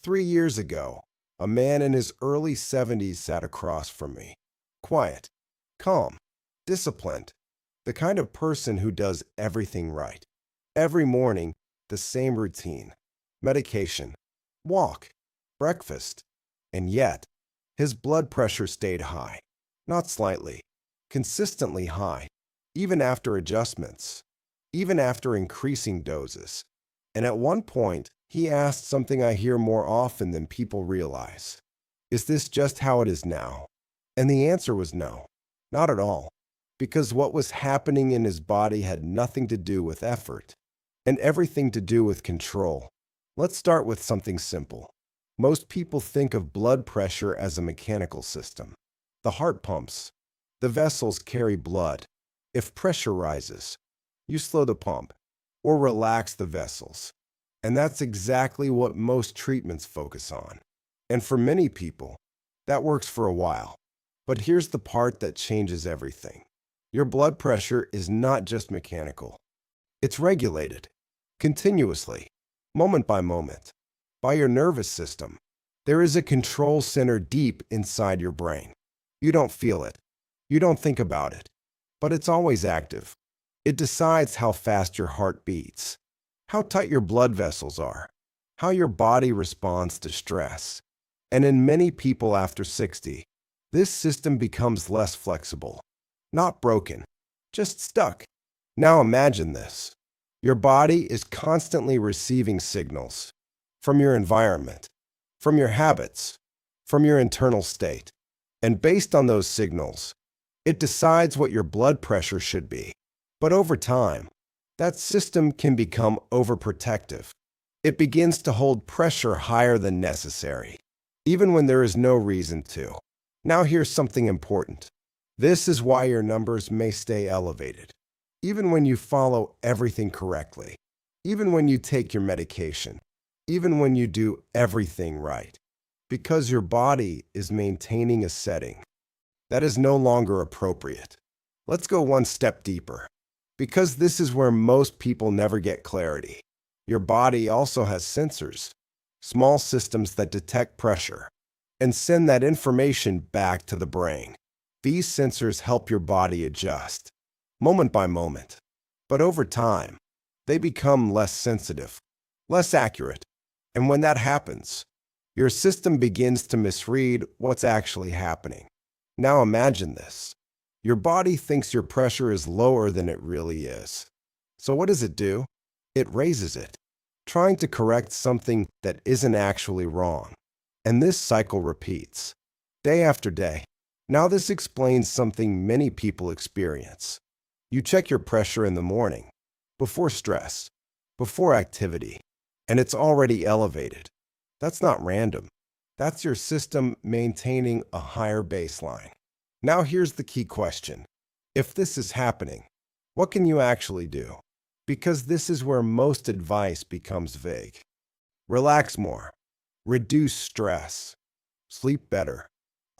3 years ago, a man in his early 70s sat across from me. Quiet, calm, disciplined, the kind of person who does everything right. Every morning, the same routine: medication, walk, breakfast. And yet, his blood pressure stayed high, not slightly, consistently high, even after adjustments, even after increasing doses. And at one point, he asked something I hear more often than people realize: is this just how it is now? And the answer was no, not at all, because what was happening in his body had nothing to do with effort and everything to do with control. Let's start with something simple. Most people think of blood pressure as a mechanical system. The heart pumps. The vessels carry blood. If pressure rises, you slow the pump or relax the vessels. And that's exactly what most treatments focus on. And for many people, that works for a while. But here's the part that changes everything. Your blood pressure is not just mechanical. It's regulated, continuously, moment by moment, by your nervous system. There is a control center deep inside your brain. You don't feel it. You don't think about it. But it's always active. It decides how fast your heart beats, how tight your blood vessels are, how your body responds to stress. And in many people after 60, this system becomes less flexible. Not broken, just stuck. Now imagine this. Your body is constantly receiving signals from your environment, from your habits, from your internal state. And based on those signals, it decides what your blood pressure should be. But over time, that system can become overprotective. It begins to hold pressure higher than necessary, even when there is no reason to. Now here's something important. This is why your numbers may stay elevated, even when you follow everything correctly, even when you take your medication, even when you do everything right, because your body is maintaining a setting that is no longer appropriate. Let's go one step deeper, because this is where most people never get clarity. Your body also has sensors, small systems that detect pressure and send that information back to the brain. These sensors help your body adjust, moment by moment. But over time, they become less sensitive, less accurate. And when that happens, your system begins to misread what's actually happening. Now imagine this. Your body thinks your pressure is lower than it really is. So what does it do? It raises it, trying to correct something that isn't actually wrong. And this cycle repeats, day after day. Now this explains something many people experience. You check your pressure in the morning, before stress, before activity, and it's already elevated. That's not random. That's your system maintaining a higher baseline. Now here's the key question. If this is happening, what can you actually do? Because this is where most advice becomes vague. Relax more. Reduce stress. Sleep better.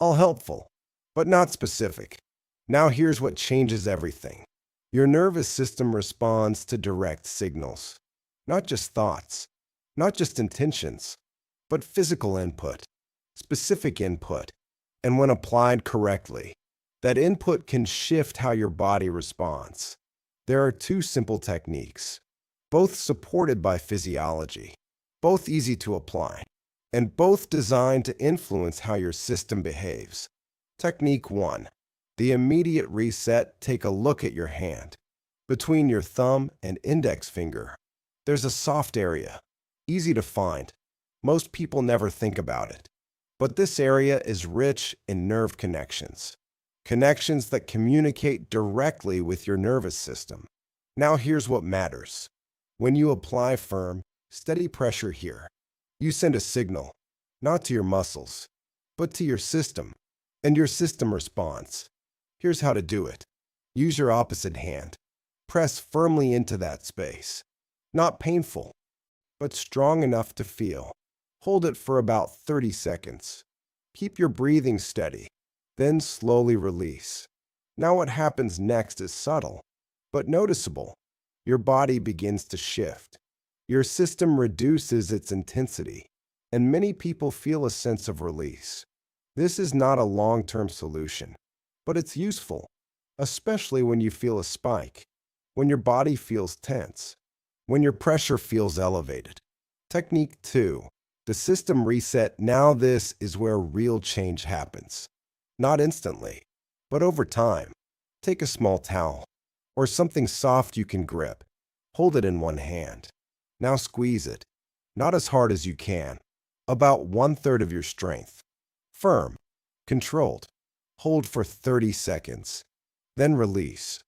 All helpful, but not specific. Now here's what changes everything. Your nervous system responds to direct signals, not just thoughts, not just intentions, but physical input, specific input. And when applied correctly, that input can shift how your body responds. There are two simple techniques, both supported by physiology, both easy to apply, and both designed to influence how your system behaves. Technique 1. The immediate reset. Take a look at your hand. Between your thumb and index finger, there's a soft area, easy to find. Most people never think about it. But this area is rich in nerve connections, connections that communicate directly with your nervous system. Now here's what matters. When you apply firm, steady pressure here, you send a signal, not to your muscles, but to your system, and your system responds. Here's how to do it. Use your opposite hand. Press firmly into that space. Not painful, but strong enough to feel. Hold it for about 30 seconds. Keep your breathing steady, then slowly release. Now what happens next is subtle, but noticeable. Your body begins to shift. Your system reduces its intensity. and many people feel a sense of release. This is not a long-term solution, but it's useful, especially when you feel a spike, when your body feels tense, when your pressure feels elevated. Technique 2. The system reset. Now this is where real change happens. Not instantly, but over time. Take a small towel or something soft you can grip. Hold it in one hand. Now squeeze it, not as hard as you can, about 1/3 of your strength. Firm, controlled. Hold for 30 seconds. Then release.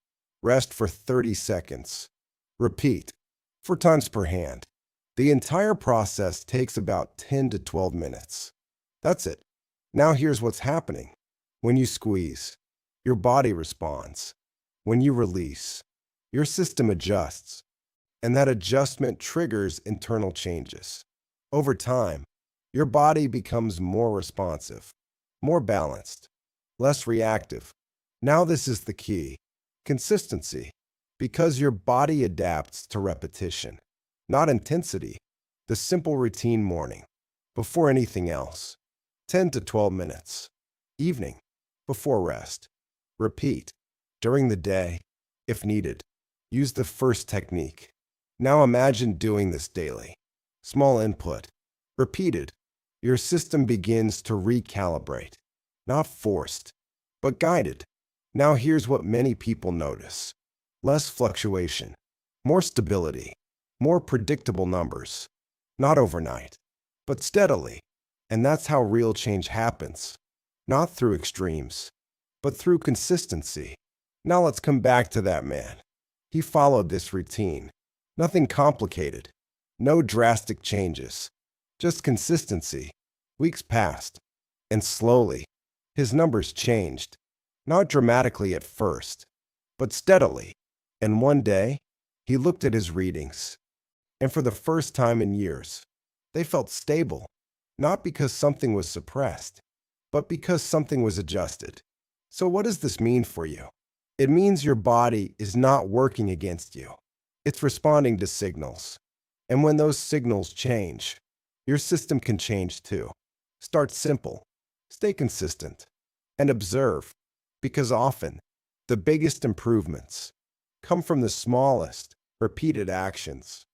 Rest for 30 seconds. Repeat. 4 times per hand. The entire process takes about 10 to 12 minutes. That's it. Now here's what's happening. When you squeeze, your body responds. When you release, your system adjusts, and that adjustment triggers internal changes. Over time, your body becomes more responsive, more balanced, less reactive. Now this is the key. Consistency. Because your body adapts to repetition, not intensity. The simple routine: morning, before anything else, 10 to 12 minutes. Evening, before rest. Repeat. During the day, if needed. Use the first technique. Now imagine doing this daily. Small input. Repeated. Your system begins to recalibrate. Not forced, but guided. Now here's what many people notice. Less fluctuation, more stability, more predictable numbers. Not overnight, but steadily. And that's how real change happens. Not through extremes, but through consistency. Now let's come back to that man. He followed this routine. Nothing complicated. No drastic changes. Just consistency. Weeks passed, and slowly, his numbers changed. Not dramatically at first, but steadily. And one day, he looked at his readings, and for the first time in years, they felt stable, not because something was suppressed, but because something was adjusted. So what does this mean for you? It means your body is not working against you. It's responding to signals. And when those signals change, your system can change too. Start simple, stay consistent, and observe, because often the biggest improvements come from the smallest, repeated actions.